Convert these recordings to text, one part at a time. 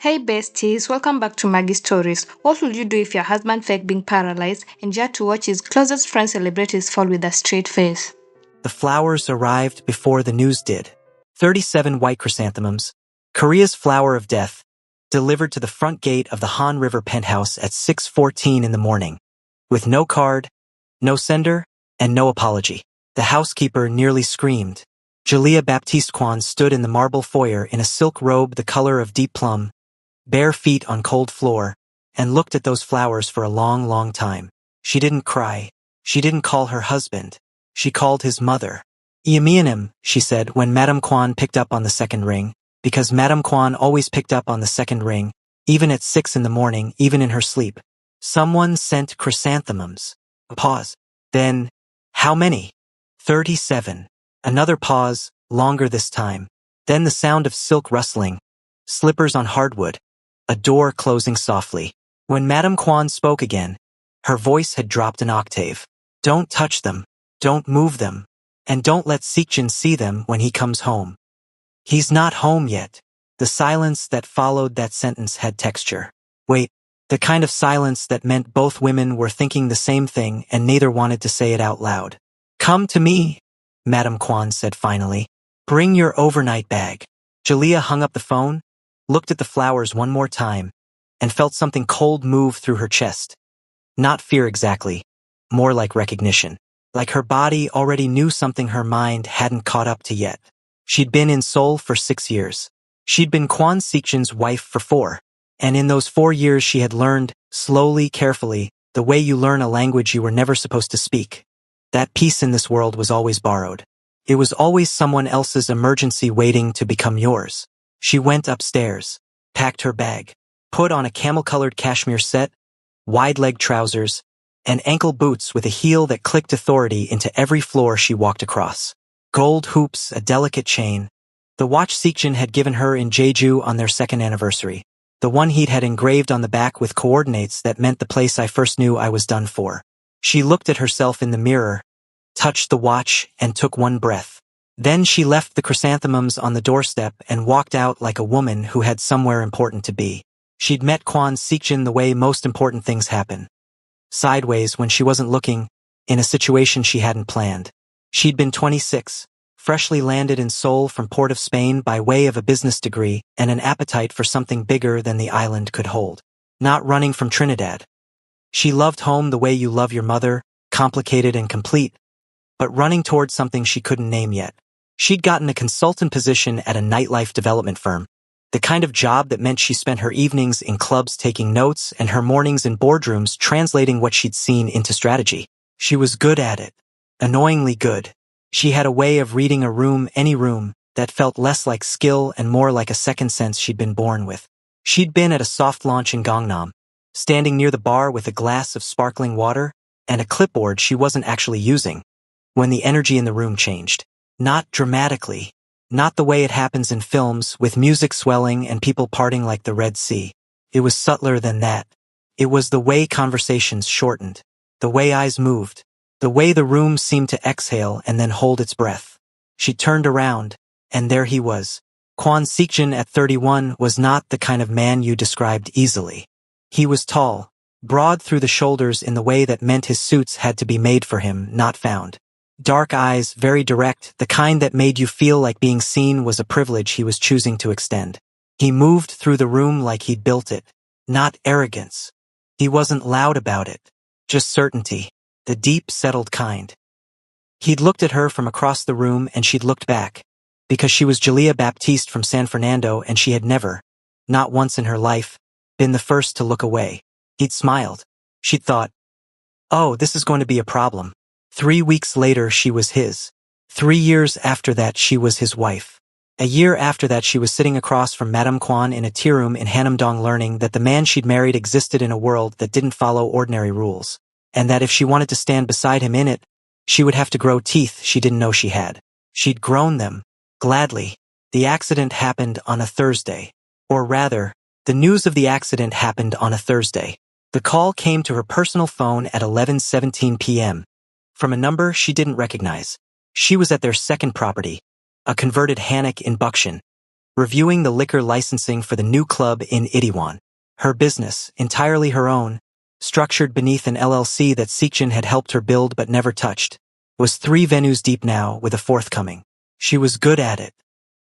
Hey besties, welcome back to Maggie Stories. What would you do if your husband faked being paralyzed and you had to watch his closest friend celebrate his fall with a straight face? The flowers arrived before the news did. 37 white chrysanthemums, Korea's flower of death, delivered to the front gate of the Han River penthouse at 6:14 in the morning. With no card, no sender, and no apology. The housekeeper nearly screamed. Julia Baptiste Kwan stood in the marble foyer in a silk robe the color of deep plum, bare feet on cold floor, and looked at those flowers for a long, long time. She didn't cry. She didn't call her husband. She called his mother. Yamianim, she said when Madame Kwan picked up on the second ring, because Madame Kwan always picked up on the second ring, even at 6 in the morning, even in her sleep. Someone sent chrysanthemums. A pause. Then, how many? 37. Another pause, longer this time. Then the sound of silk rustling, slippers on hardwood, a door closing softly. When Madame Kwan spoke again, her voice had dropped an octave. Don't touch them. Don't move them. And don't let Sikjin see them when he comes home. He's not home yet. The silence that followed that sentence had texture. Wait, the kind of silence that meant both women were thinking the same thing and neither wanted to say it out loud. Come to me, Madame Kwan said finally. Bring your overnight bag. Julia hung up the phone, looked at the flowers one more time, and felt something cold move through her chest. Not fear exactly, more like recognition. Like her body already knew something her mind hadn't caught up to yet. She'd been in Seoul for 6 years. She'd been Kwon Sikjin's wife for 4. And in those 4 years she had learned, slowly, carefully, the way you learn a language you were never supposed to speak. That peace in this world was always borrowed. It was always someone else's emergency waiting to become yours. She went upstairs, packed her bag, put on a camel-colored cashmere set, wide-leg trousers, and ankle boots with a heel that clicked authority into every floor she walked across. Gold hoops, a delicate chain. The watch Sikjin had given her in Jeju on their 2nd anniversary. The one he'd had engraved on the back with coordinates that meant the place I first knew I was done for. She looked at herself in the mirror, touched the watch, and took one breath. Then she left the chrysanthemums on the doorstep and walked out like a woman who had somewhere important to be. She'd met Kwon Sikjin the way most important things happen. Sideways when she wasn't looking, in a situation she hadn't planned. She'd been 26, freshly landed in Seoul from Port of Spain by way of a business degree and an appetite for something bigger than the island could hold. Not running from Trinidad. She loved home the way you love your mother, complicated and complete, but running towards something she couldn't name yet. She'd gotten a consultant position at a nightlife development firm, the kind of job that meant she spent her evenings in clubs taking notes and her mornings in boardrooms translating what she'd seen into strategy. She was good at it. Annoyingly good. She had a way of reading a room, any room, that felt less like skill and more like a second sense she'd been born with. She'd been at a soft launch in Gangnam, standing near the bar with a glass of sparkling water and a clipboard she wasn't actually using, when the energy in the room changed. Not dramatically. Not the way it happens in films, with music swelling and people parting like the Red Sea. It was subtler than that. It was the way conversations shortened, the way eyes moved, the way the room seemed to exhale and then hold its breath. She turned around, and there he was. Kwon Sikjin at 31 was not the kind of man you described easily. He was tall, broad through the shoulders in the way that meant his suits had to be made for him, not found. Dark eyes, very direct, the kind that made you feel like being seen was a privilege he was choosing to extend. He moved through the room like he'd built it. Not arrogance. He wasn't loud about it. Just certainty. The deep, settled kind. He'd looked at her from across the room and she'd looked back. Because she was Julia Baptiste from San Fernando and she had never, not once in her life, been the first to look away. He'd smiled. She'd thought, oh, this is going to be a problem. 3 weeks later she was his. 3 years after that she was his wife. A year after that she was sitting across from Madame Kwan in a tea room in Hanamdong learning that the man she'd married existed in a world that didn't follow ordinary rules, and that if she wanted to stand beside him in it, she would have to grow teeth she didn't know she had. She'd grown them, gladly. The accident happened on a Thursday. Or rather, the news of the accident happened on a Thursday. The call came to her personal phone at 11:17 p.m. from a number she didn't recognize. She was at their second property, a converted hanok in Buckshin. reviewing the liquor licensing for the new club in Itaewon. Her business, entirely her own, structured beneath an LLC that Seekjin had helped her build but never touched, was 3 venues deep now with a 4th coming. She was good at it.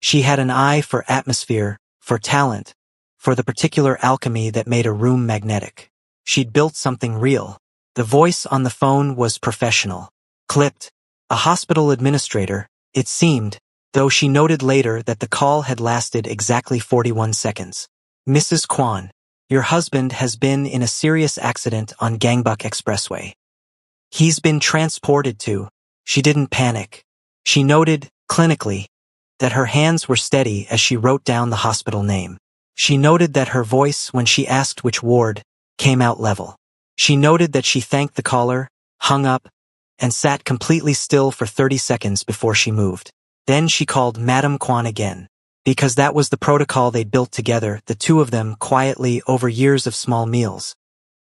She had an eye for atmosphere, for talent, for the particular alchemy that made a room magnetic. She'd built something real. The voice on the phone was professional. Clipped. A hospital administrator, it seemed, though she noted later that the call had lasted exactly 41 seconds. Mrs. Kwan, your husband has been in a serious accident on Gangbuk Expressway. He's been transported to. She didn't panic. She noted, clinically, that her hands were steady as she wrote down the hospital name. She noted that her voice, when she asked which ward, came out level. She noted that she thanked the caller, hung up, and sat completely still for 30 seconds before she moved. Then she called Madame Kwan again, because that was the protocol they'd built together, the two of them, quietly over years of small meals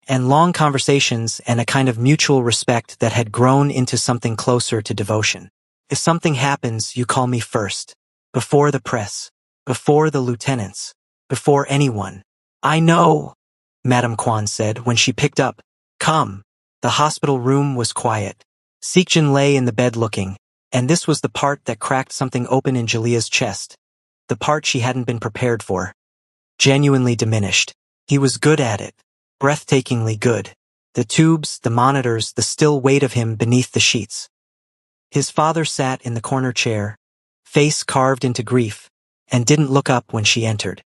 and long conversations and a kind of mutual respect that had grown into something closer to devotion. If something happens, you call me first, before the press, before the lieutenants, before anyone. I know, Madame Kwan said when she picked up. Come. The hospital room was quiet. Seekjin lay in the bed looking, and this was the part that cracked something open in Jalia's chest, the part she hadn't been prepared for. Genuinely diminished. He was good at it. Breathtakingly good. The tubes, the monitors, the still weight of him beneath the sheets. His father sat in the corner chair, face carved into grief, and didn't look up when she entered.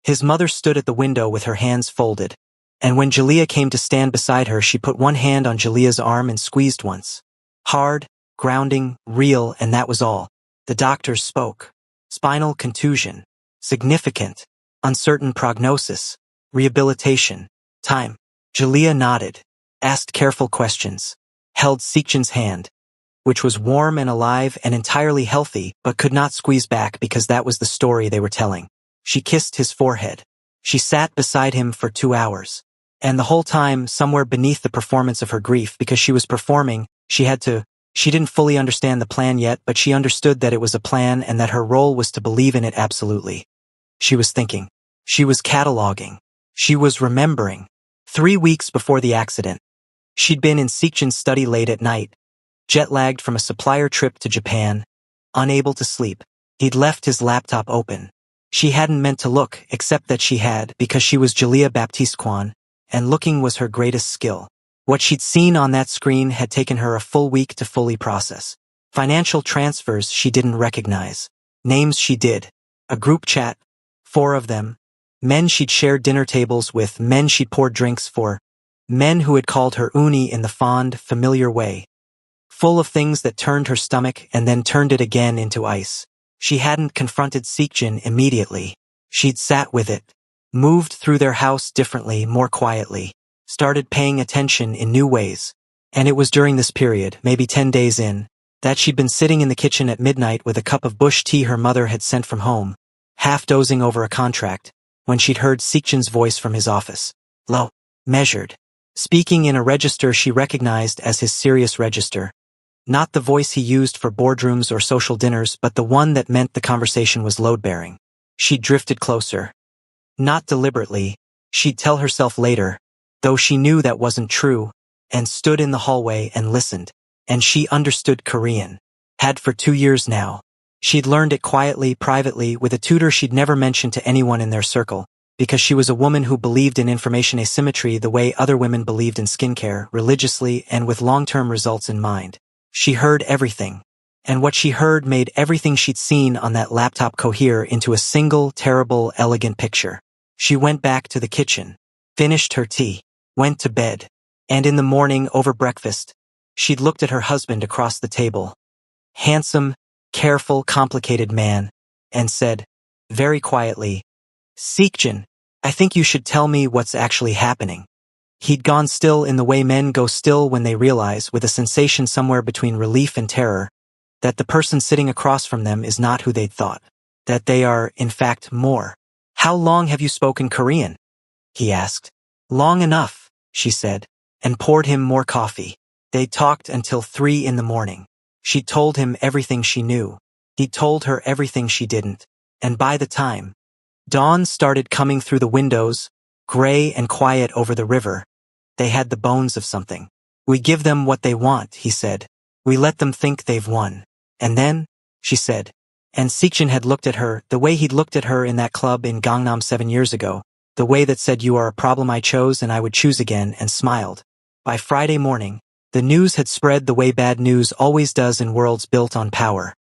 His mother stood at the window with her hands folded, and when Jalia came to stand beside her, she put one hand on Jalia's arm and squeezed once. Hard, grounding, real, and that was all. The doctors spoke. Spinal contusion. Significant. Uncertain prognosis. Rehabilitation. Time. Jalia nodded, asked careful questions, held Seekjin's hand, which was warm and alive and entirely healthy, but could not squeeze back because that was the story they were telling. She kissed his forehead. She sat beside him for 2 hours. And the whole time, somewhere beneath the performance of her grief, because she was performing, she didn't fully understand the plan yet, but she understood that it was a plan and that her role was to believe in it absolutely. She was thinking. She was cataloging. She was remembering. 3 weeks before the accident, she'd been in Seekjin's study late at night, jet-lagged from a supplier trip to Japan, unable to sleep. He'd left his laptop open. She hadn't meant to look, except that she had, because she was Jalia Baptiste Kwan, and looking was her greatest skill. What she'd seen on that screen had taken her a full week to fully process. Financial transfers she didn't recognize. Names she did. A group chat. 4 of them. Men she'd shared dinner tables with, men she'd poured drinks for, men who had called her Uni in the fond, familiar way. Full of things that turned her stomach and then turned it again into ice. She hadn't confronted Seekjin immediately. She'd sat with it, moved through their house differently, more quietly, started paying attention in new ways. And it was during this period, maybe 10 days in, that she'd been sitting in the kitchen at midnight with a cup of bush tea her mother had sent from home, half dozing over a contract, when she'd heard Seekjin's voice from his office. Low, measured, speaking in a register she recognized as his serious register. Not the voice he used for boardrooms or social dinners, but the one that meant the conversation was load-bearing. She drifted closer. Not deliberately, she'd tell herself later, though she knew that wasn't true, and stood in the hallway and listened. And she understood Korean. Had for 2 years now. She'd learned it quietly, privately, with a tutor she'd never mentioned to anyone in their circle, because she was a woman who believed in information asymmetry the way other women believed in skincare, religiously and with long-term results in mind. She heard everything. And what she heard made everything she'd seen on that laptop cohere into a single, terrible, elegant picture. She went back to the kitchen, finished her tea, went to bed, and in the morning, over breakfast, she'd looked at her husband across the table. Handsome, careful, complicated man, and said, very quietly, Seekjin, I think you should tell me what's actually happening. He'd gone still in the way men go still when they realize, with a sensation somewhere between relief and terror, that the person sitting across from them is not who they'd thought, that they are, in fact, more. How long have you spoken Korean? He asked. Long enough, she said, and poured him more coffee. They talked until 3 in the morning. She'd told him everything she knew. He'd told her everything she didn't. And by the time dawn started coming through the windows, gray and quiet over the river, they had the bones of something. We give them what they want, he said. We let them think they've won. And then, she said. And Seekjin had looked at her, the way he'd looked at her in that club in Gangnam 7 years ago, the way that said you are a problem I chose and I would choose again, and smiled. By Friday morning, the news had spread the way bad news always does in worlds built on power.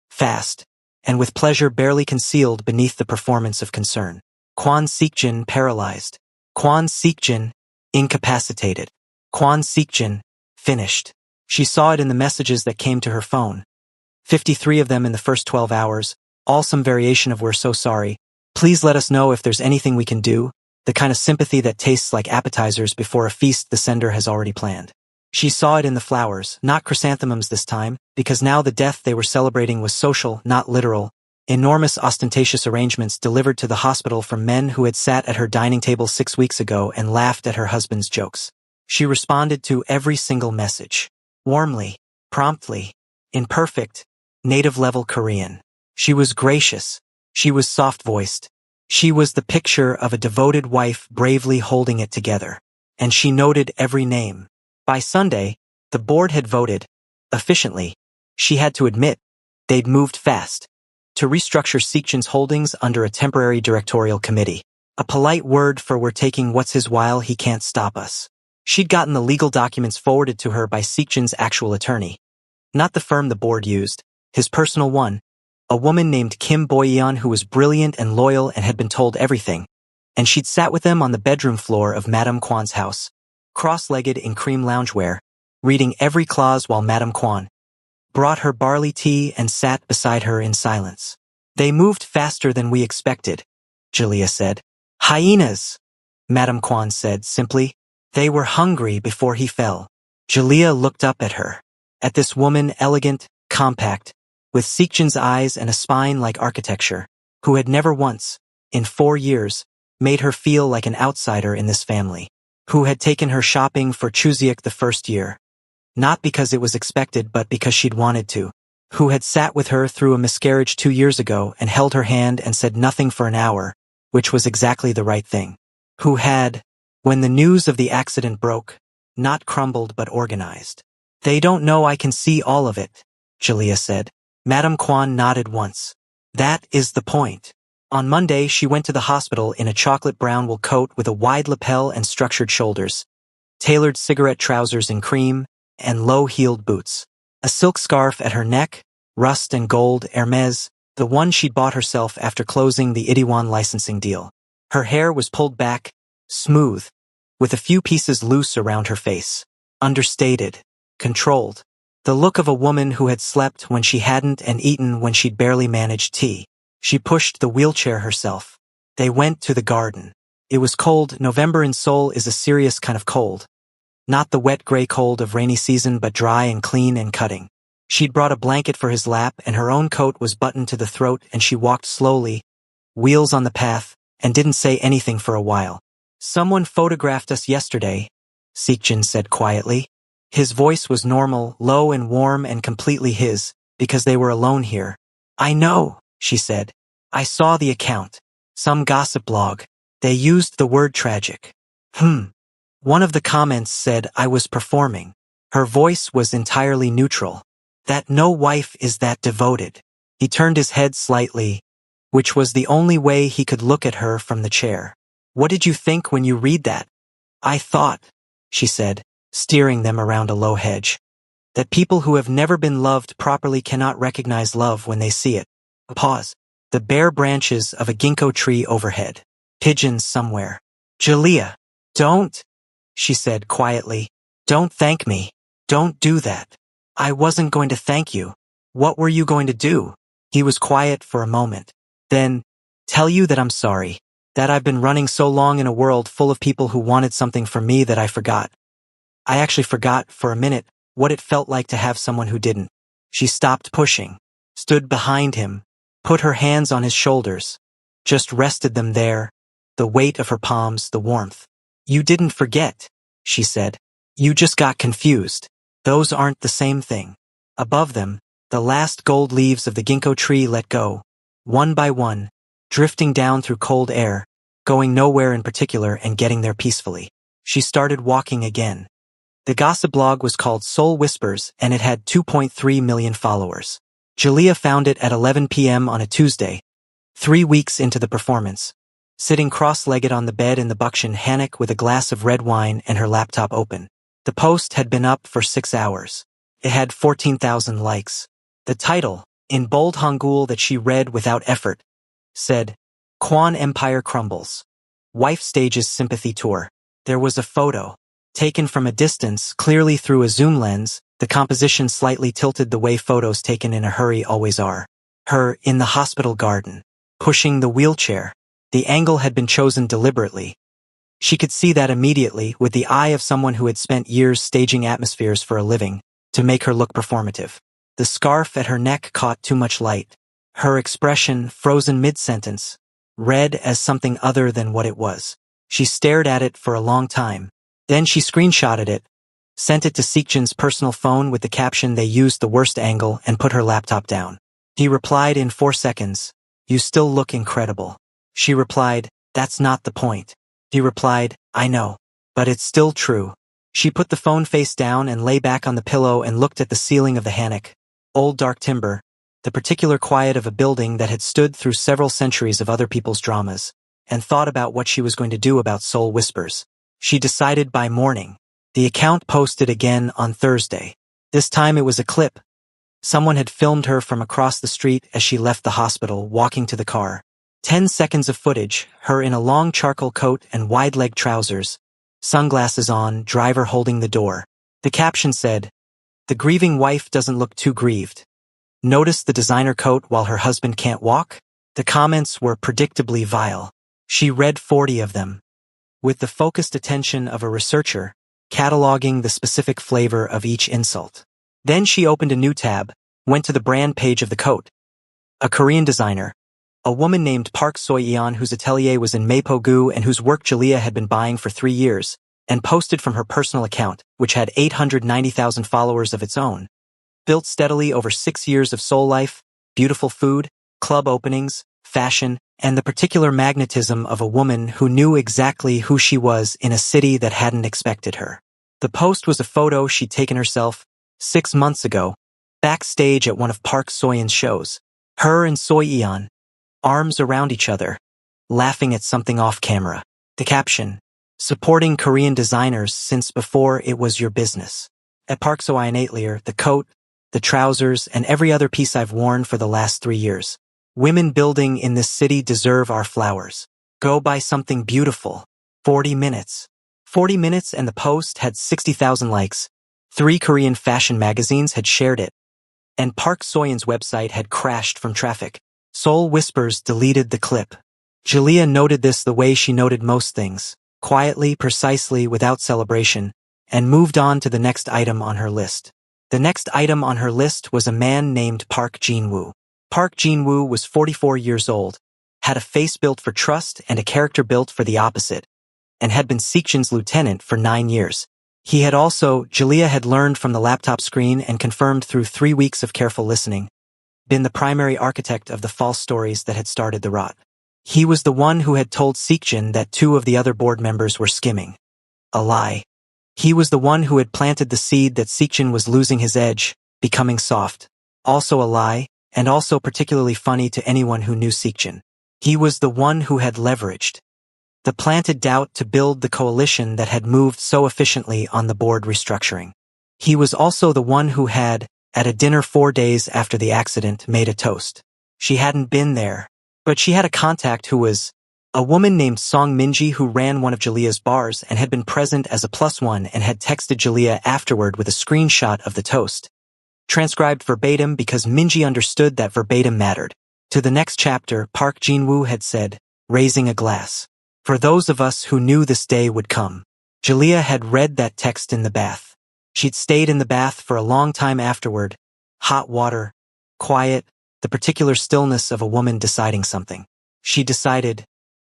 Fast, and with pleasure barely concealed beneath the performance of concern. Kwon Seekjin paralyzed. Kwon Seekjin incapacitated. Kwon Seekjin finished. She saw it in the messages that came to her phone. 53 of them in the first 12 hours, all some variation of "we're so sorry. Please let us know if there's anything we can do," the kind of sympathy that tastes like appetizers before a feast the sender has already planned. She saw it in the flowers, not chrysanthemums this time, because now the death they were celebrating was social, not literal. Enormous ostentatious arrangements delivered to the hospital from men who had sat at her dining table 6 weeks ago and laughed at her husband's jokes. She responded to every single message. Warmly, promptly, in perfect, native-level Korean. She was gracious. She was soft-voiced. She was the picture of a devoted wife bravely holding it together. And she noted every name. By Sunday, the board had voted. Efficiently. She had to admit, they'd moved fast. To restructure Seekjin's holdings under a temporary directorial committee. A polite word for "we're taking what's his while, he can't stop us." She'd gotten the legal documents forwarded to her by Seekjin's actual attorney. Not the firm the board used, his personal one. A woman named Kim Boyeon who was brilliant and loyal and had been told everything. And she'd sat with them on the bedroom floor of Madame Kwan's house, cross-legged in cream loungewear, reading every clause while Madame Kwan brought her barley tea and sat beside her in silence. They moved faster than we expected, Julia said. Hyenas, Madame Kwan said simply. They were hungry before he fell. Julia looked up at her. At this woman, elegant, compact, with Seekjin's eyes and a spine like architecture, who had never once, in 4 years, made her feel like an outsider in this family, who had taken her shopping for Chuseok the first year, not because it was expected but because she'd wanted to, who had sat with her through a miscarriage 2 years ago and held her hand and said nothing for an hour, which was exactly the right thing, who had, when the news of the accident broke, not crumbled but organized. They don't know I can see all of it, Julia said. Madame Kwan nodded once. That is the point. On Monday she went to the hospital in a chocolate brown wool coat with a wide lapel and structured shoulders, tailored cigarette trousers in cream, and low-heeled boots. A silk scarf at her neck, rust and gold Hermes, the one she'd bought herself after closing the Itaewon licensing deal. Her hair was pulled back, smooth, with a few pieces loose around her face. Understated, controlled. The look of a woman who had slept when she hadn't and eaten when she'd barely managed tea. She pushed the wheelchair herself. They went to the garden. It was cold. November in Seoul is a serious kind of cold. Not the wet gray cold of rainy season but dry and clean and cutting. She'd brought a blanket for his lap and her own coat was buttoned to the throat and she walked slowly, wheels on the path, and didn't say anything for a while. Someone photographed us yesterday, Seekjin said quietly. His voice was normal, low and warm and completely his, because they were alone here. I know, she said. I saw the account. Some gossip blog. They used the word tragic. One of the comments said I was performing. Her voice was entirely neutral. That no wife is that devoted. He turned his head slightly, which was the only way he could look at her from the chair. What did you think when you read that? I thought, she said, steering them around a low hedge, that people who have never been loved properly cannot recognize love when they see it. A pause. The bare branches of a ginkgo tree overhead. Pigeons somewhere. Julia, don't, she said quietly. Don't thank me. Don't do that. I wasn't going to thank you. What were you going to do? He was quiet for a moment. Then, tell you that I'm sorry. That I've been running so long in a world full of people who wanted something from me that I forgot. I actually forgot, for a minute, what it felt like to have someone who didn't. She stopped pushing, stood behind him, put her hands on his shoulders, just rested them there, the weight of her palms, the warmth. You didn't forget, she said. You just got confused. Those aren't the same thing. Above them, the last gold leaves of the ginkgo tree let go, one by one, drifting down through cold air, going nowhere in particular and getting there peacefully. She started walking again. The gossip blog was called Soul Whispers and it had 2.3 million followers. Jalea found it at 11 p.m. on a Tuesday, 3 weeks into the performance, sitting cross-legged on the bed in the buckskin hammock with a glass of red wine and her laptop open. The post had been up for 6 hours. It had 14,000 likes. The title, in bold Hangul that she read without effort, said, Kwan Empire Crumbles. Wife stages sympathy tour. There was a photo, taken from a distance, clearly through a zoom lens, the composition slightly tilted the way photos taken in a hurry always are. Her in the hospital garden, pushing the wheelchair. The angle had been chosen deliberately. She could see that immediately with the eye of someone who had spent years staging atmospheres for a living, to make her look performative. The scarf at her neck caught too much light. Her expression, frozen mid-sentence, read as something other than what it was. She stared at it for a long time. Then she screenshotted it, sent it to Seekjan's personal phone with the caption they used the worst angle and put her laptop down. He replied in 4 seconds, You still look incredible. She replied, That's not the point. He replied, I know. But it's still true. She put the phone face down and lay back on the pillow and looked at the ceiling of the hammock. Old dark timber, the particular quiet of a building that had stood through several centuries of other people's dramas, and thought about what she was going to do about Soul Whispers. She decided by morning. The account posted again on Thursday. This time it was a clip. Someone had filmed her from across the street as she left the hospital, walking to the car. 10 seconds of footage, her in a long charcoal coat and wide-leg trousers, sunglasses on, driver holding the door. The caption said, The grieving wife doesn't look too grieved. Notice the designer coat while her husband can't walk? The comments were predictably vile. She read 40 of them, with the focused attention of a researcher, cataloging the specific flavor of each insult. Then she opened a new tab, went to the brand page of the coat. A Korean designer, a woman named Park Soyeon whose atelier was in Mapogu and whose work Jalea had been buying for 3 years, and posted from her personal account, which had 890,000 followers of its own. Built steadily over 6 years of soul life, beautiful food, club openings, fashion, and the particular magnetism of a woman who knew exactly who she was in a city that hadn't expected her. The post was a photo she'd taken herself 6 months ago, backstage at one of Park Soyeon's shows. Her and Soyeon, arms around each other, laughing at something off camera. The caption, Supporting Korean designers since before it was your business. At Park Soyeon Atelier, the coat, the trousers, and every other piece I've worn for the last 3 years. Women building in this city deserve our flowers. Go buy something beautiful. 40 minutes. 40 minutes and the post had 60,000 likes. 3 Korean fashion magazines had shared it. And Park Soyeon's website had crashed from traffic. Soul Whispers deleted the clip. Jalea noted this the way she noted most things, quietly, precisely, without celebration, and moved on to the next item on her list. The next item on her list was a man named Park Jin-woo. Park Jin-woo was 44 years old, had a face built for trust and a character built for the opposite, and had been Seekjan's lieutenant for 9 years. He had also, Jalea had learned from the laptop screen and confirmed through 3 weeks of careful listening, been the primary architect of the false stories that had started the rot. He was the one who had told Seekjan that 2 of the other board members were skimming. A lie. He was the one who had planted the seed that Seekjan was losing his edge, becoming soft. Also a lie, and also particularly funny to anyone who knew Seekjan. He was the one who had leveraged the planted doubt to build the coalition that had moved so efficiently on the board restructuring. He was also the one who had, at a dinner 4 days after the accident, made a toast. She hadn't been there, but she had a contact who was a woman named Song Minji who ran one of Jalea's bars and had been present as a +1 and had texted Jalea afterward with a screenshot of the toast, transcribed verbatim because Minji understood that verbatim mattered. To the next chapter, Park Jin-woo had said, raising a glass. For those of us who knew this day would come. Jalea had read that text in the bath. She'd stayed in the bath for a long time afterward. Hot water, quiet, the particular stillness of a woman deciding something. She decided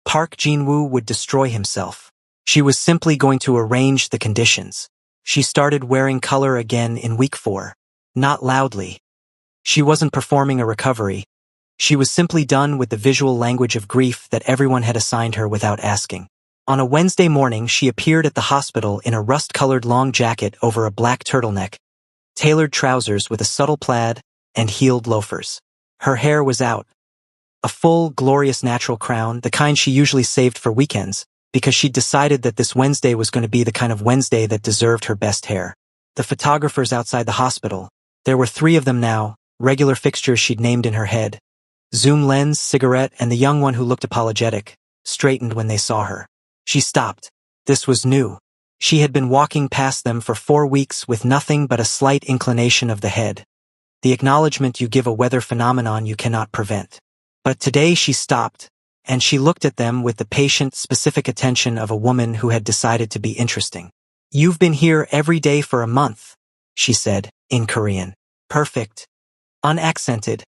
Park Jin-woo would destroy himself. She was simply going to arrange the conditions. She started wearing color again in week 4. Not loudly. She wasn't performing a recovery. She was simply done with the visual language of grief that everyone had assigned her without asking. On a Wednesday morning, she appeared at the hospital in a rust-colored long jacket over a black turtleneck, tailored trousers with a subtle plaid, and heeled loafers. Her hair was out, a full, glorious natural crown, the kind she usually saved for weekends, because she'd decided that this Wednesday was going to be the kind of Wednesday that deserved her best hair. The photographers outside the hospital, there were 3 of them now, regular fixtures she'd named in her head. Zoom lens, cigarette, and the young one who looked apologetic, straightened when they saw her. She stopped. This was new. She had been walking past them for 4 weeks with nothing but a slight inclination of the head. The acknowledgement you give a weather phenomenon you cannot prevent. But today she stopped, and she looked at them with the patient, specific attention of a woman who had decided to be interesting. "You've been here every day for a month," she said, in Korean. Perfect. Unaccented.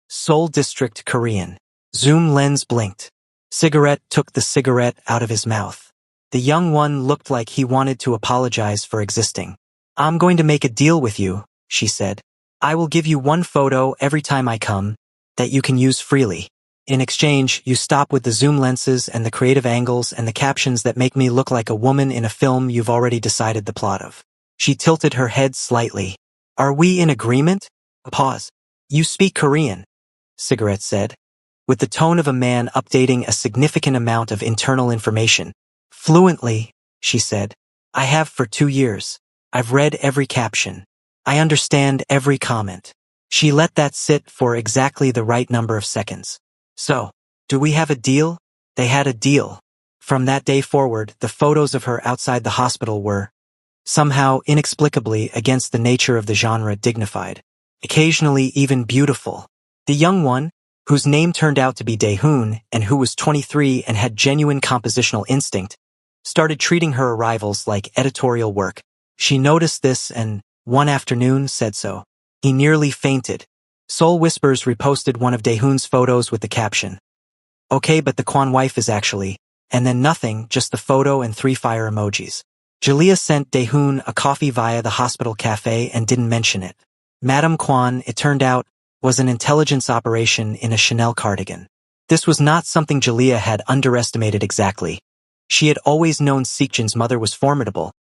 Seoul District Korean. Zoom lens blinked. Cigarette took the cigarette out of his mouth. The young one looked like he wanted to apologize for existing. "I'm going to make a deal with you," she said. "I will give you 1 photo every time I come, that you can use freely. In exchange, you stop with the zoom lenses and the creative angles and the captions that make me look like a woman in a film you've already decided the plot of." She tilted her head slightly. "Are we in agreement?" A pause. "You speak Korean," Cigarette said, with the tone of a man updating a significant amount of internal information. "Fluently," she said. "I have for 2 years. I've read every caption. I understand every comment." She let that sit for exactly the right number of seconds. "So, do we have a deal?" They had a deal. From that day forward, the photos of her outside the hospital were, somehow inexplicably against the nature of the genre, dignified. Occasionally even beautiful. The young one, whose name turned out to be Daehoon and who was 23 and had genuine compositional instinct, started treating her arrivals like editorial work. She noticed this and, one afternoon, said so. He nearly fainted. Seoul Whispers reposted one of Daehoon's photos with the caption, "Okay, but the Kwan wife is actually," and then nothing, just the photo and 3 fire emojis. Jalea sent Daehoon a coffee via the hospital cafe and didn't mention it. Madame Kwan, it turned out, was an intelligence operation in a Chanel cardigan. This was not something Jalea had underestimated exactly. She had always known Seekjin's mother was formidable,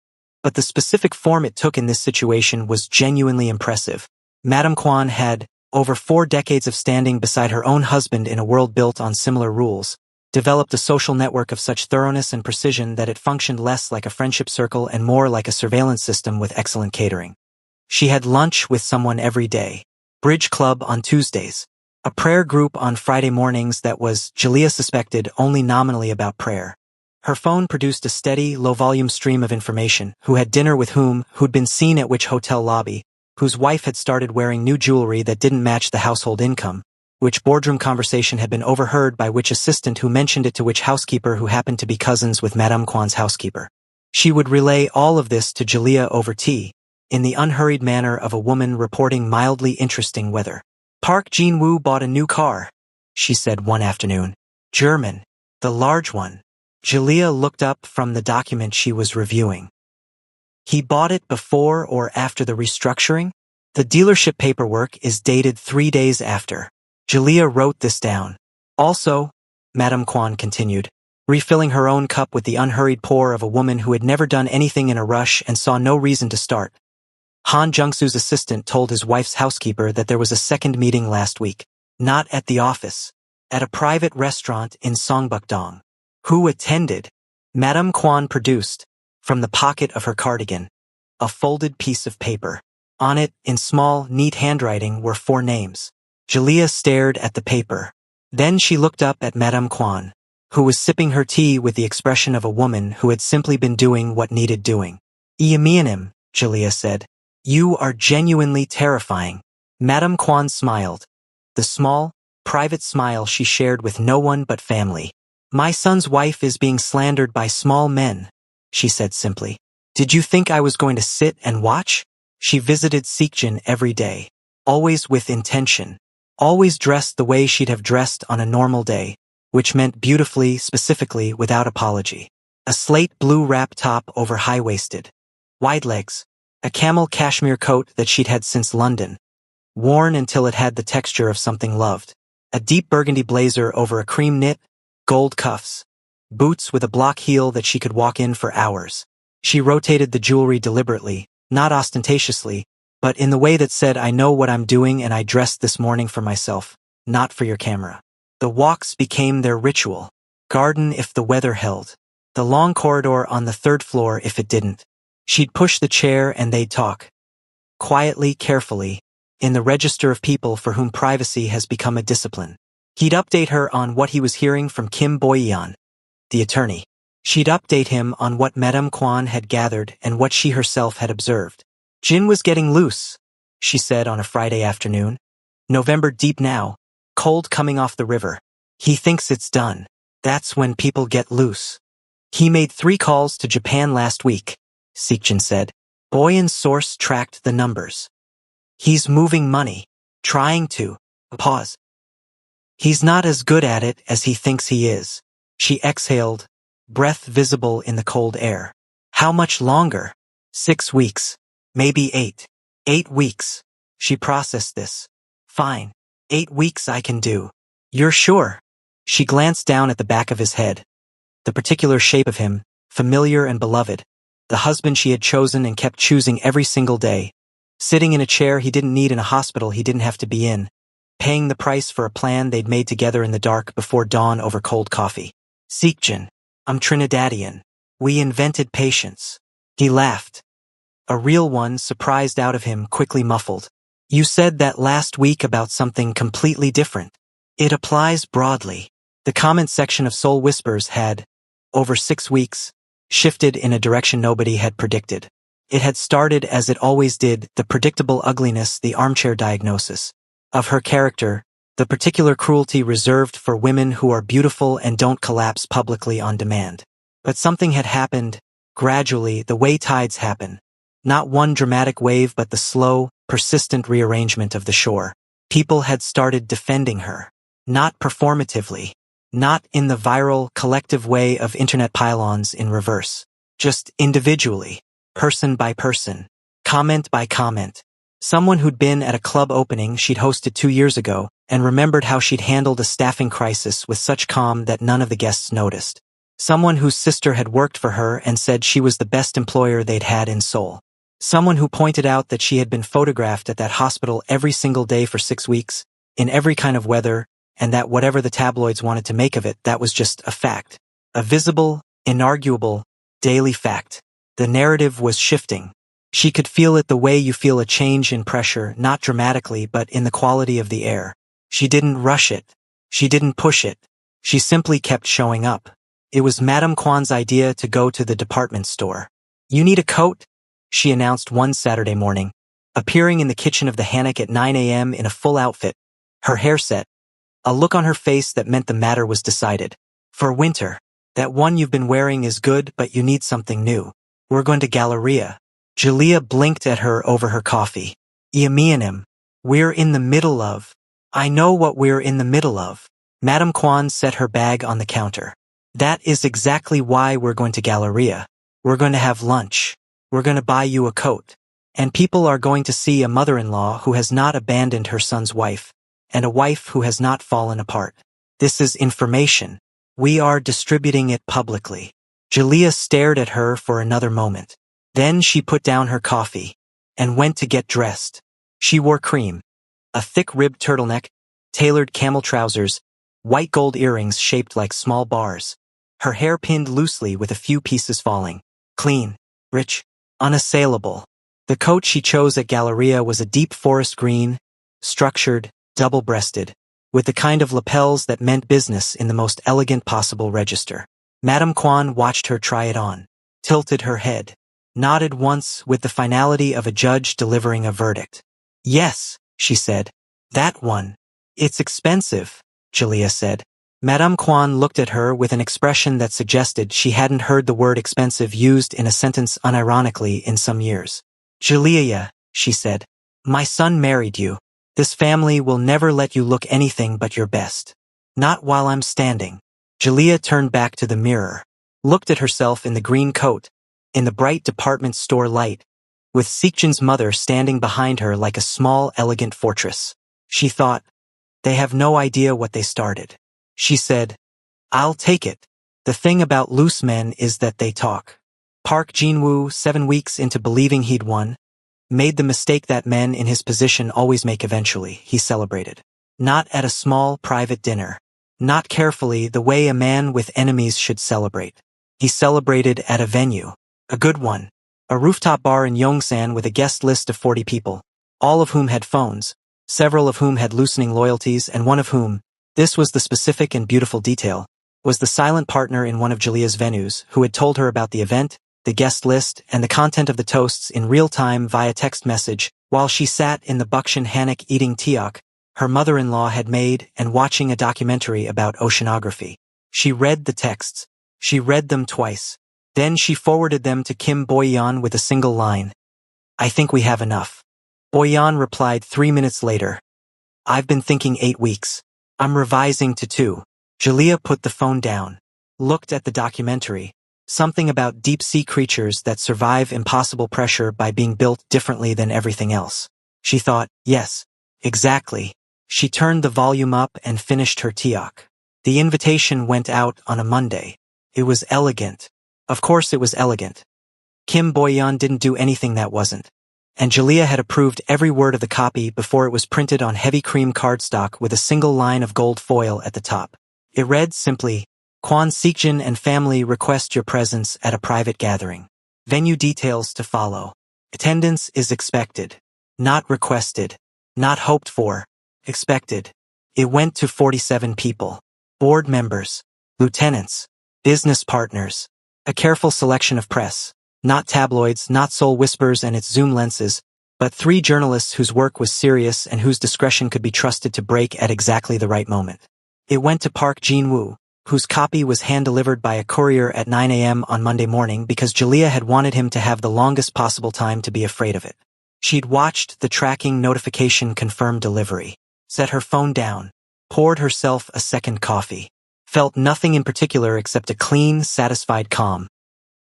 but the specific form it took in this situation was genuinely impressive. Madame Kwan had, over 4 decades of standing beside her own husband in a world built on similar rules, developed a social network of such thoroughness and precision that it functioned less like a friendship circle and more like a surveillance system with excellent catering. She had lunch with someone every day, bridge club on Tuesdays, a prayer group on Friday mornings that was, Jalea suspected, only nominally about prayer. Her phone produced a steady, low-volume stream of information, who had dinner with whom, who'd been seen at which hotel lobby, whose wife had started wearing new jewelry that didn't match the household income, which boardroom conversation had been overheard by which assistant who mentioned it to which housekeeper who happened to be cousins with Madame Kwan's housekeeper. She would relay all of this to Jalea over tea, in the unhurried manner of a woman reporting mildly interesting weather. "Park Jin-woo bought a new car," she said one afternoon. "German. The large one." Jalea looked up from the document she was reviewing. "He bought it before or after the restructuring?" "The dealership paperwork is dated 3 days after." Jalea wrote this down. "Also," Madame Kwan continued, refilling her own cup with the unhurried pour of a woman who had never done anything in a rush and saw no reason to start. Han Jung-soo's assistant told his wife's housekeeper that there was a second meeting last week. Not at the office. At a private restaurant in Songbukdong. Who attended? Madame Kwan produced, from the pocket of her cardigan, a folded piece of paper. On it, in small, neat handwriting, were 4 names. Jalea stared at the paper. Then she looked up at Madame Kwan, who was sipping her tea with the expression of a woman who had simply been doing what needed doing. "Iamianim," Jalea said. "You are genuinely terrifying." Madame Kwan smiled. The small, private smile she shared with no one but family. "My son's wife is being slandered by small men," she said simply. "Did you think I was going to sit and watch?" She visited Seekjin every day, always with intention, always dressed the way she'd have dressed on a normal day, which meant beautifully, specifically, without apology. A slate blue wrap top over high-waisted, wide legs, a camel cashmere coat that she'd had since London, worn until it had the texture of something loved. A deep burgundy blazer over a cream knit, gold cuffs, boots with a block heel that she could walk in for hours. She rotated the jewelry deliberately, not ostentatiously, but in the way that said, I know what I'm doing and I dressed this morning for myself, not for your camera. The walks became their ritual. Garden if the weather held. The long corridor on the third floor if it didn't. She'd push the chair and they'd talk. Quietly, carefully, in the register of people for whom privacy has become a discipline. He'd update her on what he was hearing from Kim Boyeon, the attorney. She'd update him on what Madame Kwan had gathered and what she herself had observed. Jin was getting loose, she said on a Friday afternoon. November deep now, cold coming off the river. He thinks it's done. That's when people get loose. He made 3 calls to Japan last week, Seekjin said. Boyan's source tracked the numbers. He's moving money, trying to. Pause. He's not as good at it as he thinks he is. She exhaled, breath visible in the cold air. How much longer? 6 weeks. Maybe 8. 8 weeks. She processed this. Fine. 8 weeks I can do. You're sure? She glanced down at the back of his head. The particular shape of him, familiar and beloved. The husband she had chosen and kept choosing every single day. Sitting in a chair he didn't need in a hospital he didn't have to be in. Paying the price for a plan they'd made together in the dark before dawn over cold coffee. Seekjin, I'm Trinidadian. We invented patience. He laughed. A real one, surprised out of him, quickly muffled. You said that last week about something completely different. It applies broadly. The comment section of Soul Whispers had, over 6 weeks, shifted in a direction nobody had predicted. It had started as it always did, the predictable ugliness, the armchair diagnosis of her character, the particular cruelty reserved for women who are beautiful and don't collapse publicly on demand. But something had happened, gradually, the way tides happen. Not one dramatic wave but the slow, persistent rearrangement of the shore. People had started defending her. Not performatively. Not in the viral, collective way of internet pylons in reverse. Just individually. Person by person. Comment by comment. Someone who'd been at a club opening she'd hosted 2 years ago and remembered how she'd handled a staffing crisis with such calm that none of the guests noticed. Someone whose sister had worked for her and said she was the best employer they'd had in Seoul. Someone who pointed out that she had been photographed at that hospital every single day for 6 weeks, in every kind of weather, and that whatever the tabloids wanted to make of it, that was just a fact. A visible, inarguable, daily fact. The narrative was shifting. She could feel it the way you feel a change in pressure, not dramatically but in the quality of the air. She didn't rush it. She didn't push it. She simply kept showing up. It was Madame Kwan's idea to go to the department store. You need a coat? She announced one Saturday morning, appearing in the kitchen of the Hanok at 9 a.m. in a full outfit, her hair set, a look on her face that meant the matter was decided. For winter, that one you've been wearing is good but you need something new. We're going to Galleria. Julia blinked at her over her coffee. Iamianim. We're in the middle of. I know what we're in the middle of. Madame Kwan set her bag on the counter. That is exactly why we're going to Galleria. We're going to have lunch. We're going to buy you a coat. And people are going to see a mother-in-law who has not abandoned her son's wife, and a wife who has not fallen apart. This is information. We are distributing it publicly. Julia stared at her for another moment. Then she put down her coffee and went to get dressed. She wore cream, a thick-ribbed turtleneck, tailored camel trousers, white gold earrings shaped like small bars. Her hair pinned loosely with a few pieces falling. Clean, rich, unassailable. The coat she chose at Galleria was a deep forest green, structured, double-breasted, with the kind of lapels that meant business in the most elegant possible register. Madame Kwan watched her try it on, tilted her head, nodded once with the finality of a judge delivering a verdict. Yes, she said. That one. It's expensive, Julia said. Madame Kwan looked at her with an expression that suggested she hadn't heard the word expensive used in a sentence unironically in some years. Julia, she said, my son married you. This family will never let you look anything but your best. Not while I'm standing. Julia turned back to the mirror, looked at herself in the green coat, in the bright department store light, with Seekjin's mother standing behind her like a small, elegant fortress. She thought, They have no idea what they started. She said, I'll take it. The thing about loose men is that they talk. Park Jin-woo, 7 weeks into believing he'd won, made the mistake that men in his position always make eventually. He celebrated. Not at a small, private dinner. Not carefully, the way a man with enemies should celebrate. He celebrated at a venue. A good one. A rooftop bar in Yongsan with a guest list of 40 people. All of whom had phones. Several of whom had loosening loyalties, and one of whom, this was the specific and beautiful detail, was the silent partner in one of Julia's venues, who had told her about the event, the guest list, and the content of the toasts in real time via text message, while she sat in the Bukshan hammock eating tiak, her mother-in-law had made, and watching a documentary about oceanography. She read the texts. She read them twice. Then she forwarded them to Kim Boyan with a single line. I think we have enough. Boyan replied 3 minutes later. I've been thinking 8 weeks. I'm revising to 2. Julia put the phone down. Looked at the documentary. Something about deep-sea creatures that survive impossible pressure by being built differently than everything else. She thought, yes, exactly. She turned the volume up and finished her tiak. The invitation went out on a Monday. It was elegant. Of course it was elegant. Kim Boyan didn't do anything that wasn't. And Julia had approved every word of the copy before it was printed on heavy cream cardstock with a single line of gold foil at the top. It read simply, Kwon Seekjin and family request your presence at a private gathering. Venue details to follow. Attendance is expected. Not requested. Not hoped for. Expected. It went to 47 people. Board members. Lieutenants. Business partners. A careful selection of press. Not tabloids, not Soul Whispers and its zoom lenses, but 3 journalists whose work was serious and whose discretion could be trusted to break at exactly the right moment. It went to Park Jin-woo, whose copy was hand-delivered by a courier at 9 a.m. on Monday morning because Julia had wanted him to have the longest possible time to be afraid of it. She'd watched the tracking notification confirm delivery, set her phone down, poured herself a second coffee, felt nothing in particular except a clean, satisfied calm.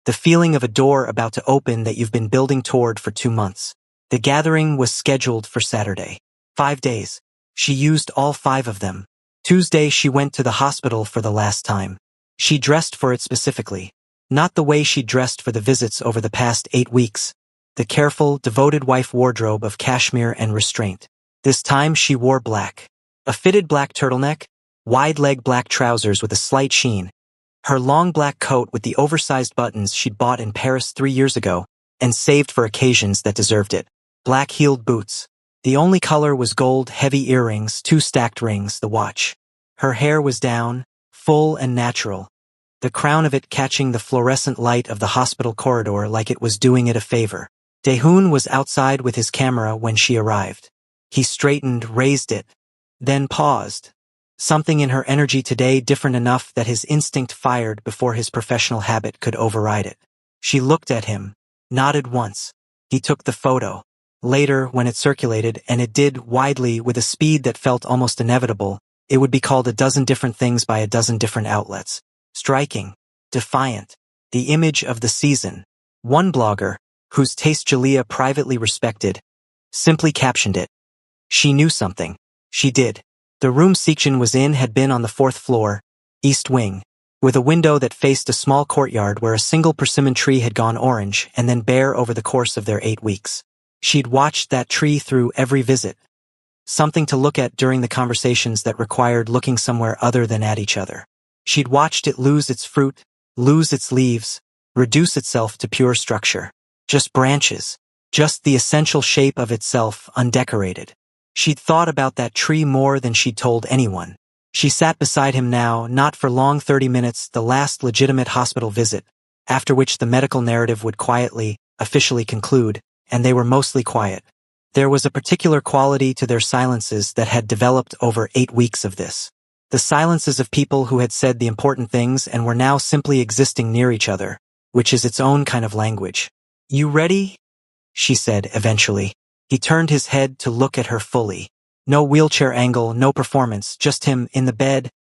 The feeling of a door about to open that you've been building toward for 2 months. The gathering was scheduled for Saturday. 5 days. She used all 5 of them. Tuesday she went to the hospital for the last time. She dressed for it specifically. Not the way she dressed for the visits over the past 8 weeks. The careful, devoted wife wardrobe of cashmere and restraint. This time she wore black. A fitted black turtleneck, wide-leg black trousers with a slight sheen, her long black coat with the oversized buttons she'd bought in Paris 3 years ago and saved for occasions that deserved it. Black-heeled boots. The only color was gold, heavy earrings, 2 stacked rings, the watch. Her hair was down, full and natural, the crown of it catching the fluorescent light of the hospital corridor like it was doing it a favor. Daehoon was outside with his camera when she arrived. He straightened, raised it, then paused. Something in her energy today different enough that his instinct fired before his professional habit could override it. She looked at him, nodded once. He took the photo. Later, when it circulated, and it did widely with a speed that felt almost inevitable, it would be called a dozen different things by a dozen different outlets. Striking. Defiant. The image of the season. One blogger, whose taste Julia privately respected, simply captioned it. She knew something. She did. The room Seekjin was in had been on the 4th floor, east wing, with a window that faced a small courtyard where a single persimmon tree had gone orange and then bare over the course of their 8 weeks. She'd watched that tree through every visit. Something to look at during the conversations that required looking somewhere other than at each other. She'd watched it lose its fruit, lose its leaves, reduce itself to pure structure. Just branches. Just the essential shape of itself, undecorated. She'd thought about that tree more than she'd told anyone. She sat beside him now, not for long 30 minutes, the last legitimate hospital visit, after which the medical narrative would quietly, officially conclude, and they were mostly quiet. There was a particular quality to their silences that had developed over 8 weeks of this. The silences of people who had said the important things and were now simply existing near each other, which is its own kind of language. You ready? She said, eventually. He turned his head to look at her fully. No wheelchair angle, no performance, just him, in the bed,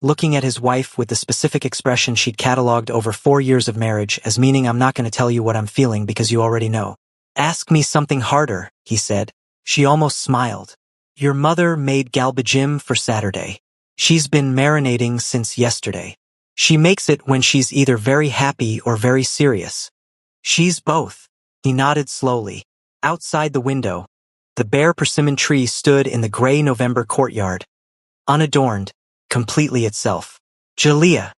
looking at his wife with the specific expression she'd catalogued over 4 years of marriage as meaning I'm not going to tell you what I'm feeling because you already know. Ask me something harder, he said. She almost smiled. Your mother made galbajim for Saturday. She's been marinating since yesterday. She makes it when she's either very happy or very serious. She's both. He nodded slowly. Outside the window, the bare persimmon tree stood in the gray November courtyard, unadorned, completely itself. Jalea,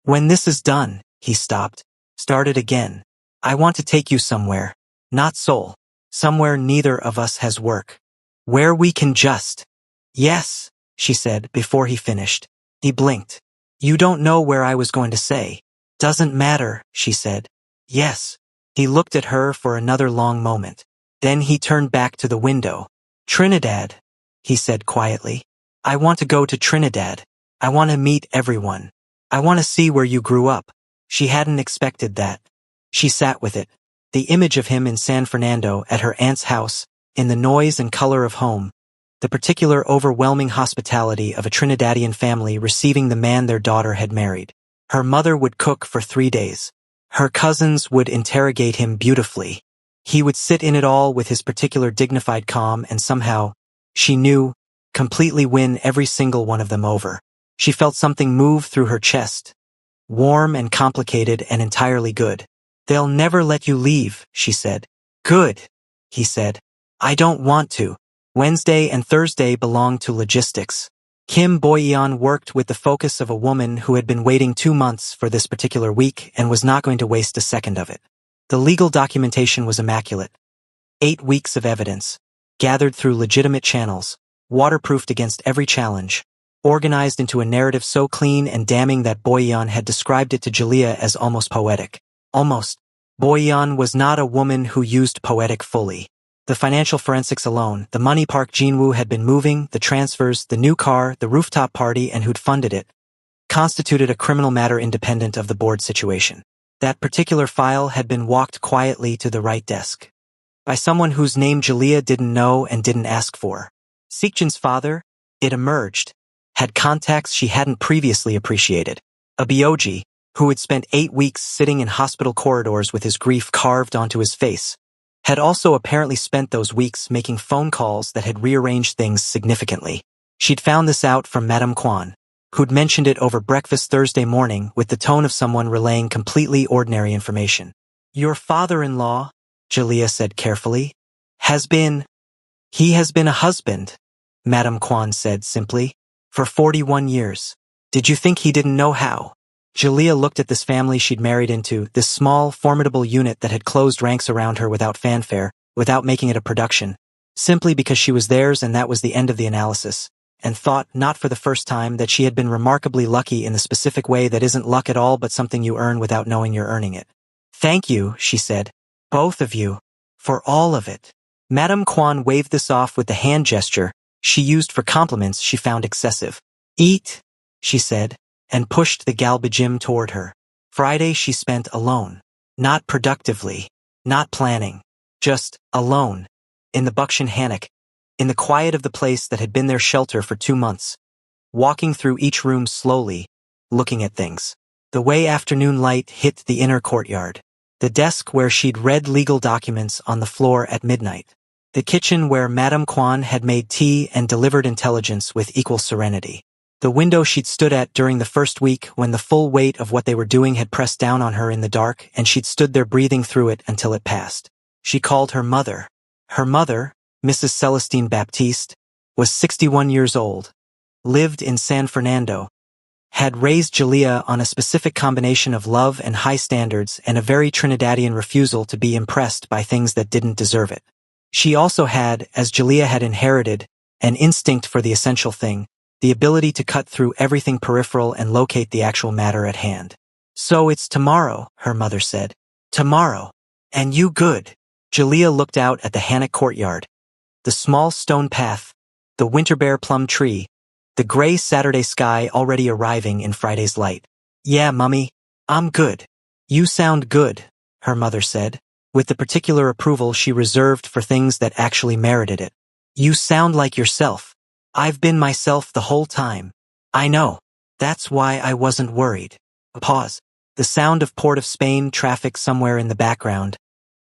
when this is done, he stopped, started again. I want to take you somewhere. Not Seoul. Somewhere neither of us has work. Where we can just. Yes, she said before he finished. He blinked. You don't know where I was going to say. Doesn't matter, she said. Yes. He looked at her for another long moment. Then he turned back to the window. Trinidad, he said quietly. I want to go to Trinidad. I want to meet everyone. I want to see where you grew up. She hadn't expected that. She sat with it. The image of him in San Fernando at her aunt's house, in the noise and color of home, the particular overwhelming hospitality of a Trinidadian family receiving the man their daughter had married. Her mother would cook for 3 days. Her cousins would interrogate him beautifully. He would sit in it all with his particular dignified calm and somehow, she knew, completely win every single one of them over. She felt something move through her chest. Warm and complicated and entirely good. They'll never let you leave, she said. Good, he said. I don't want to. Wednesday and Thursday belong to logistics. Kim Boyeon worked with the focus of a woman who had been waiting 2 months for this particular week and was not going to waste a second of it. The legal documentation was immaculate. 8 weeks of evidence, gathered through legitimate channels, waterproofed against every challenge, organized into a narrative so clean and damning that Boyeon had described it to Jalea as almost poetic. Almost. Boyeon was not a woman who used poetic fully. The financial forensics alone, the money Park Jinwoo had been moving, the transfers, the new car, the rooftop party, and who'd funded it, constituted a criminal matter independent of the board situation. That particular file had been walked quietly to the right desk by someone whose name Jalea didn't know and didn't ask for. Seokjin's father, it emerged, had contacts she hadn't previously appreciated. A Byoji, who had spent 8 weeks sitting in hospital corridors with his grief carved onto his face, had also apparently spent those weeks making phone calls that had rearranged things significantly. She'd found this out from Madame Kwan, who'd mentioned it over breakfast Thursday morning with the tone of someone relaying completely ordinary information. Your father-in-law, Jalea said carefully, he has been a husband, Madame Kwan said simply, for 41 years. Did you think he didn't know how? Jalea looked at this family she'd married into, this small, formidable unit that had closed ranks around her without fanfare, without making it a production, simply because she was theirs and that was the end of the analysis, and thought, not for the first time, that she had been remarkably lucky in the specific way that isn't luck at all but something you earn without knowing you're earning it. Thank you, she said. Both of you. For all of it. Madame Kwan waved this off with the hand gesture she used for compliments she found excessive. Eat, she said, and pushed the galbajim toward her. Friday she spent alone. Not productively. Not planning. Just alone. In the Buckshin hammock. In the quiet of the place that had been their shelter for 2 months. Walking through each room slowly, looking at things. The way afternoon light hit the inner courtyard. The desk where she'd read legal documents on the floor at midnight. The kitchen where Madame Kwan had made tea and delivered intelligence with equal serenity. The window she'd stood at during the first week when the full weight of what they were doing had pressed down on her in the dark and she'd stood there breathing through it until it passed. She called her mother. Her mother, Mrs. Celestine Baptiste, was 61 years old, lived in San Fernando, had raised Jalea on a specific combination of love and high standards and a very Trinidadian refusal to be impressed by things that didn't deserve it. She also had, as Jalea had inherited, an instinct for the essential thing, the ability to cut through everything peripheral and locate the actual matter at hand. So it's tomorrow, her mother said. Tomorrow. And you good. Jalea looked out at the hammock courtyard. The small stone path, the winterbear plum tree, the gray Saturday sky already arriving in Friday's light. Yeah, Mummy, I'm good. You sound good, her mother said, with the particular approval she reserved for things that actually merited it. You sound like yourself. I've been myself the whole time. I know. That's why I wasn't worried. A pause. The sound of Port of Spain traffic somewhere in the background.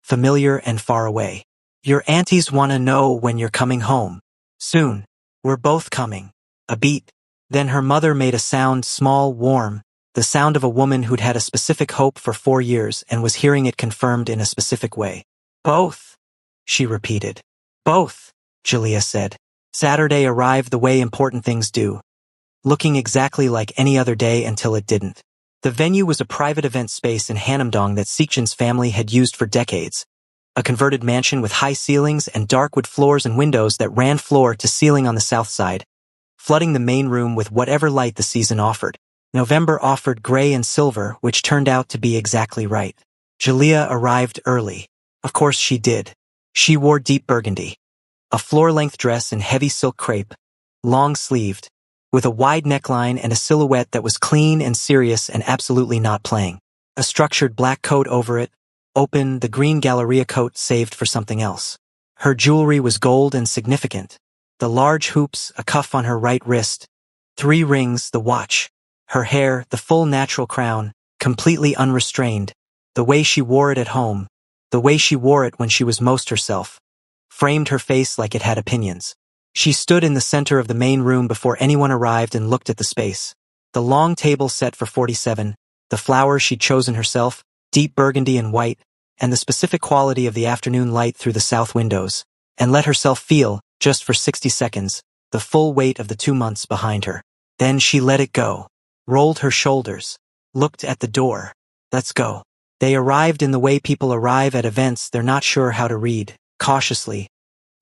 Familiar and far away. Your aunties want to know when you're coming home. Soon. We're both coming. A beat. Then her mother made a sound, small, warm, the sound of a woman who'd had a specific hope for 4 years and was hearing it confirmed in a specific way. Both, she repeated. Both, Julia said. Saturday arrived the way important things do, looking exactly like any other day until it didn't. The venue was a private event space in Hanamdong that Seekjan's family had used for decades, a converted mansion with high ceilings and dark wood floors and windows that ran floor to ceiling on the south side, flooding the main room with whatever light the season offered. November offered gray and silver, which turned out to be exactly right. Julia arrived early. Of course she did. She wore deep burgundy, a floor-length dress in heavy silk crepe, long-sleeved, with a wide neckline and a silhouette that was clean and serious and absolutely not playing. A structured black coat over it, open, the green Galleria coat saved for something else. Her jewelry was gold and significant. The large hoops, a cuff on her right wrist, 3 rings, the watch. Her hair, the full natural crown, completely unrestrained, the way she wore it at home, the way she wore it when she was most herself, framed her face like it had opinions. She stood in the center of the main room before anyone arrived and looked at the space. The long table set for 47, the flowers she'd chosen herself, deep burgundy and white, and the specific quality of the afternoon light through the south windows, and let herself feel, just for 60 seconds, the full weight of the 2 months behind her. Then she let it go, rolled her shoulders, looked at the door. Let's go. They arrived in the way people arrive at events they're not sure how to read, cautiously,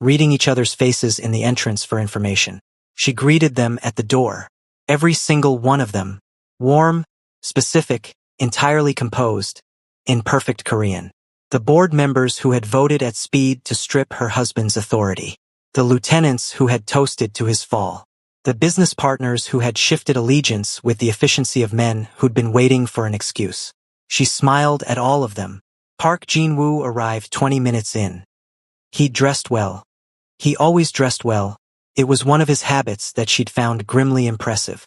reading each other's faces in the entrance for information. She greeted them at the door. Every single one of them. Warm, specific, entirely composed, in perfect Korean. The board members who had voted at speed to strip her husband's authority. The lieutenants who had toasted to his fall. The business partners who had shifted allegiance with the efficiency of men who'd been waiting for an excuse. She smiled at all of them. Park Jin-woo arrived 20 minutes in. He dressed well. He always dressed well. It was one of his habits that she'd found grimly impressive.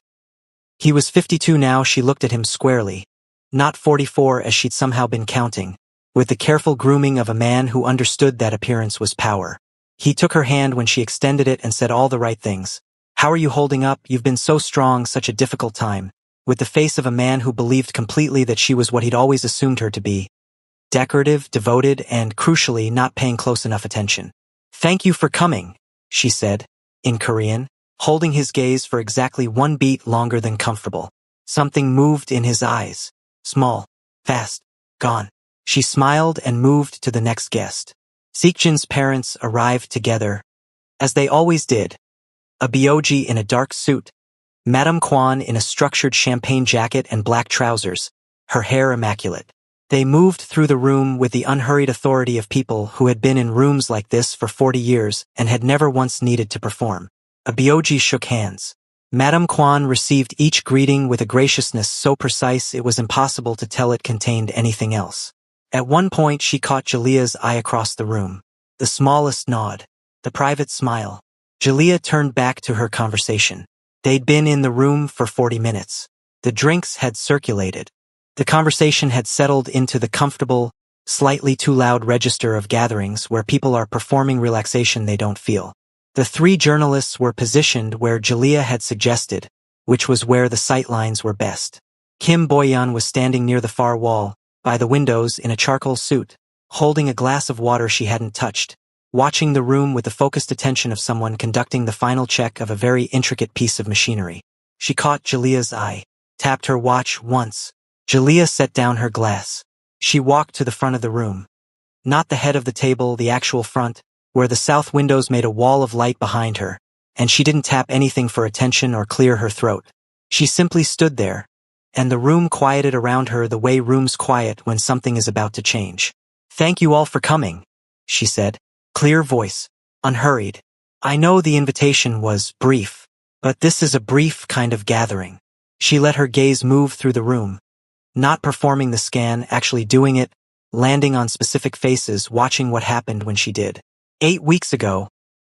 He was 52 now. She looked at him squarely, not 44 as she'd somehow been counting, with the careful grooming of a man who understood that appearance was power. He took her hand when she extended it and said all the right things. How are you holding up? You've been so strong, such a difficult time. With the face of a man who believed completely that she was what he'd always assumed her to be. Decorative, devoted, and, crucially, not paying close enough attention. Thank you for coming, she said, in Korean, holding his gaze for exactly 1 beat longer than comfortable. Something moved in his eyes. Small, fast, gone. She smiled and moved to the next guest. Seekjan's parents arrived together, as they always did. A Byoji in a dark suit, Madame Kwan in a structured champagne jacket and black trousers, her hair immaculate. They moved through the room with the unhurried authority of people who had been in rooms like this for 40 years and had never once needed to perform. A Byoji shook hands. Madame Kwan received each greeting with a graciousness so precise it was impossible to tell it contained anything else. At one point she caught Julia's eye across the room. The smallest nod. The private smile. Julia turned back to her conversation. They'd been in the room for 40 minutes. The drinks had circulated. The conversation had settled into the comfortable, slightly too loud register of gatherings where people are performing relaxation they don't feel. The 3 journalists were positioned where Julia had suggested, which was where the sightlines were best. Kim Boyan was standing near the far wall, by the windows in a charcoal suit, holding a glass of water she hadn't touched, watching the room with the focused attention of someone conducting the final check of a very intricate piece of machinery. She caught Julia's eye, tapped her watch once. Julia set down her glass. She walked to the front of the room. Not the head of the table, the actual front, where the south windows made a wall of light behind her, and she didn't tap anything for attention or clear her throat. She simply stood there, and the room quieted around her the way rooms quiet when something is about to change. Thank you all for coming, she said, clear voice, unhurried. I know the invitation was brief, but this is a brief kind of gathering. She let her gaze move through the room, not performing the scan, actually doing it, landing on specific faces, watching what happened when she did. 8 weeks ago,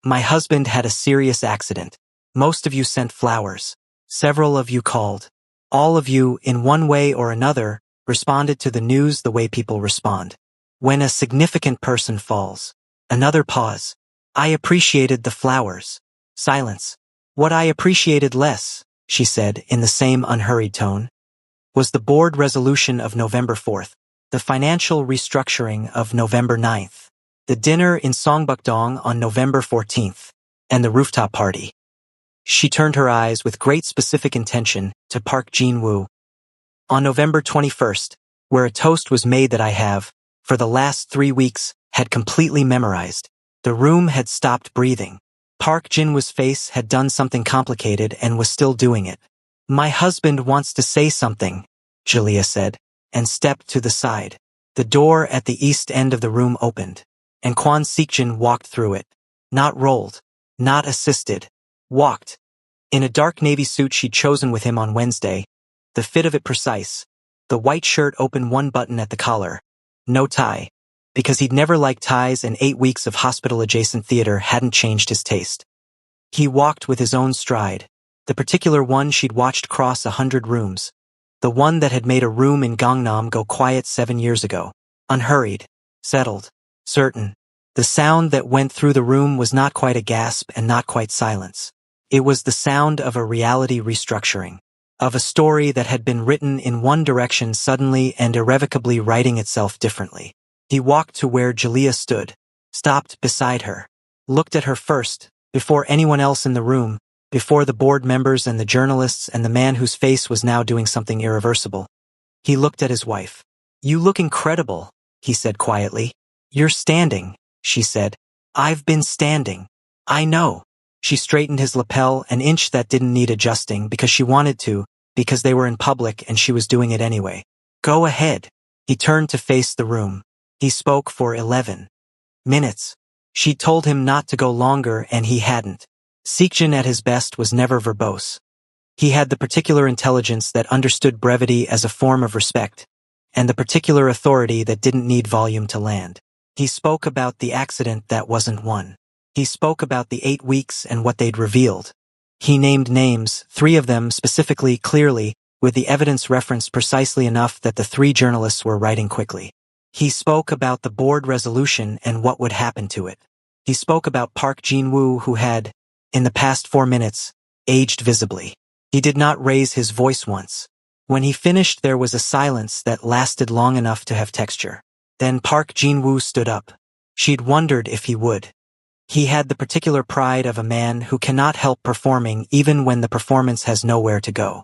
my husband had a serious accident. Most of you sent flowers. Several of you called. All of you, in one way or another, responded to the news the way people respond. When a significant person falls. Another pause. I appreciated the flowers. Silence. What I appreciated less, she said in the same unhurried tone, was the board resolution of November 4th, the financial restructuring of November 9th, the dinner in Songbukdong on November 14th, and the rooftop party. She turned her eyes with great specific intention to Park Jin-woo. On November 21st, where a toast was made that I have, for the last 3 weeks, had completely memorized. The room had stopped breathing. Park Jin-woo's face had done something complicated and was still doing it. My husband wants to say something, Julia said, and stepped to the side. The door at the east end of the room opened, and Kwon Seokjin walked through it. Not rolled, not assisted. Walked. In a dark navy suit she'd chosen with him on Wednesday, the fit of it precise, the white shirt open one button at the collar. No tie, because he'd never liked ties and 8 weeks of hospital-adjacent theater hadn't changed his taste. He walked with his own stride, the particular one she'd watched cross 100 rooms, the one that had made a room in Gangnam go quiet 7 years ago. Unhurried, settled, certain. The sound that went through the room was not quite a gasp and not quite silence. It was the sound of a reality restructuring, of a story that had been written in one direction suddenly and irrevocably writing itself differently. He walked to where Julia stood, stopped beside her, looked at her first, before anyone else in the room, before the board members and the journalists and the man whose face was now doing something irreversible. He looked at his wife. You look incredible, he said quietly. You're standing, she said. I've been standing. I know. She straightened his lapel an inch that didn't need adjusting because she wanted to, because they were in public and she was doing it anyway. Go ahead. He turned to face the room. He spoke for 11 minutes. She told him not to go longer and he hadn't. Seokjin at his best was never verbose. He had the particular intelligence that understood brevity as a form of respect, and the particular authority that didn't need volume to land. He spoke about the accident that wasn't one. He spoke about the 8 weeks and what they'd revealed. He named names, 3 of them specifically, clearly, with the evidence referenced precisely enough that the 3 journalists were writing quickly. He spoke about the board resolution and what would happen to it. He spoke about Park Jin-woo who had, in the past 4 minutes, aged visibly. He did not raise his voice once. When he finished there was a silence that lasted long enough to have texture. Then Park Jin-woo stood up. She'd wondered if he would. He had the particular pride of a man who cannot help performing even when the performance has nowhere to go.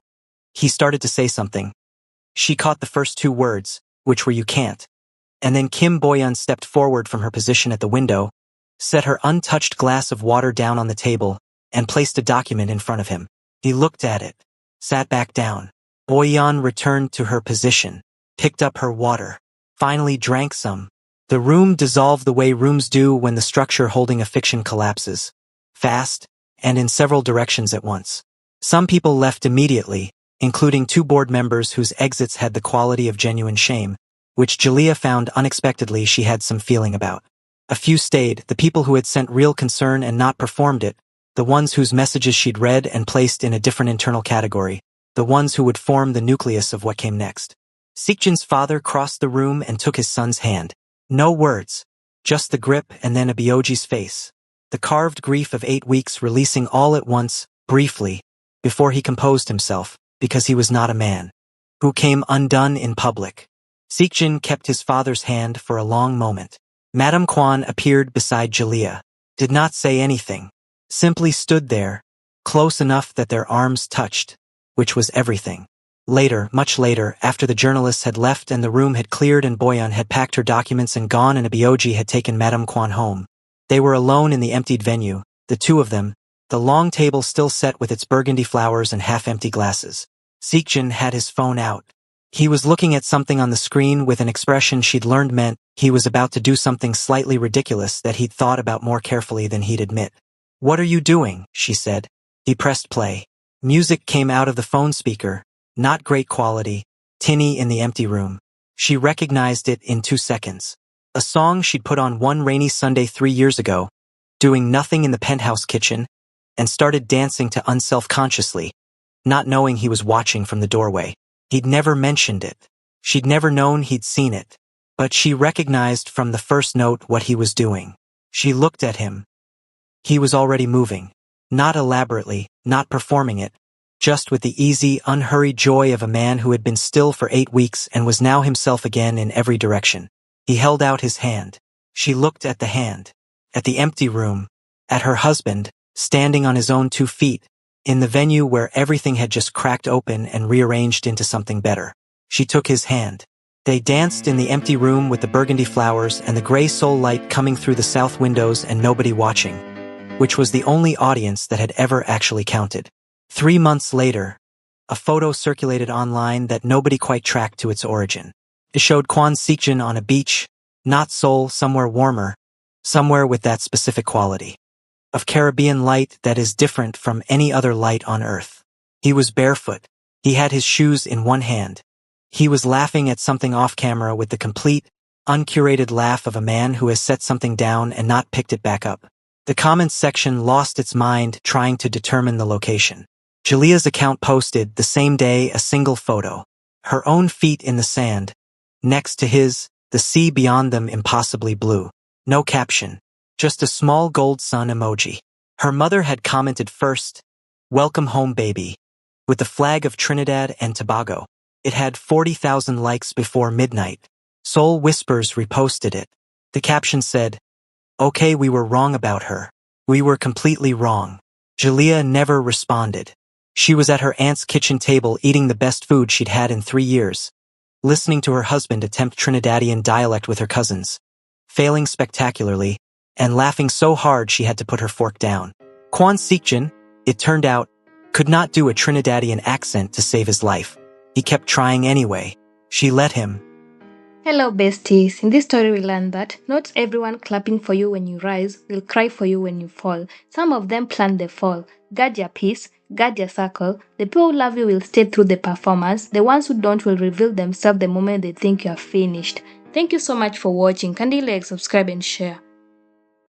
He started to say something. She caught the first 2 words, which were you can't. And then Kim Boyeon stepped forward from her position at the window, set her untouched glass of water down on the table, and placed a document in front of him. He looked at it, sat back down. Boyeon returned to her position, picked up her water, finally drank some. The room dissolved the way rooms do when the structure holding a fiction collapses, fast, and in several directions at once. Some people left immediately, including 2 board members whose exits had the quality of genuine shame, which Julia found unexpectedly she had some feeling about. A few stayed, the people who had sent real concern and not performed it, the ones whose messages she'd read and placed in a different internal category, the ones who would form the nucleus of what came next. Seokjin's father crossed the room and took his son's hand. No words, just the grip and then a Byoji's face. The carved grief of 8 weeks releasing all at once, briefly, before he composed himself, because he was not a man, who came undone in public. Seokjin kept his father's hand for a long moment. Madame Kwon appeared beside Julia, did not say anything, simply stood there, close enough that their arms touched, which was everything. Later, much later, after the journalists had left and the room had cleared and Boyeon had packed her documents and gone and a Byoji had taken Madame Kwon home, they were alone in the emptied venue, the 2 of them, the long table still set with its burgundy flowers and half-empty glasses. Seokjin had his phone out. He was looking at something on the screen with an expression she'd learned meant he was about to do something slightly ridiculous that he'd thought about more carefully than he'd admit. What are you doing? She said. He pressed play. Music came out of the phone speaker. Not great quality, tinny in the empty room. She recognized it in 2 seconds. A song she'd put on one rainy Sunday 3 years ago, doing nothing in the penthouse kitchen, and started dancing to unself-consciously, not knowing he was watching from the doorway. He'd never mentioned it. She'd never known he'd seen it. But she recognized from the first note what he was doing. She looked at him. He was already moving. Not elaborately, not performing it, just with the easy, unhurried joy of a man who had been still for 8 weeks and was now himself again in every direction. He held out his hand. She looked at the hand, at the empty room, at her husband, standing on his own 2 feet, in the venue where everything had just cracked open and rearranged into something better. She took his hand. They danced in the empty room with the burgundy flowers and the gray soul light coming through the south windows and nobody watching, which was the only audience that had ever actually counted. 3 months later, a photo circulated online that nobody quite tracked to its origin. It showed Kwon Seokjin on a beach, not Seoul, somewhere warmer, somewhere with that specific quality of Caribbean light that is different from any other light on earth. He was barefoot. He had his shoes in one hand. He was laughing at something off camera with the complete, uncurated laugh of a man who has set something down and not picked it back up. The comments section lost its mind trying to determine the location. Julia's account posted the same day a single photo. Her own feet in the sand. Next to his, the sea beyond them impossibly blue. No caption. Just a small gold sun emoji. Her mother had commented first, "Welcome home, baby," with the flag of Trinidad and Tobago. It had 40,000 likes before midnight. Soul Whispers reposted it. The caption said, "Okay, we were wrong about her. We were completely wrong." Julia never responded. She was at her aunt's kitchen table eating the best food she'd had in 3 years, listening to her husband attempt Trinidadian dialect with her cousins, failing spectacularly, and laughing so hard she had to put her fork down. Kwon Seokjin, it turned out, could not do a Trinidadian accent to save his life. He kept trying anyway. She let him. Hello, besties. In this story, we learned that not everyone clapping for you when you rise will cry for you when you fall. Some of them plan the fall. Guard your peace, guard your circle. The people who love you will stay through the performance. The ones who don't will reveal themselves the moment they think you are finished. Thank you so much for watching. Kindly like, subscribe, and share.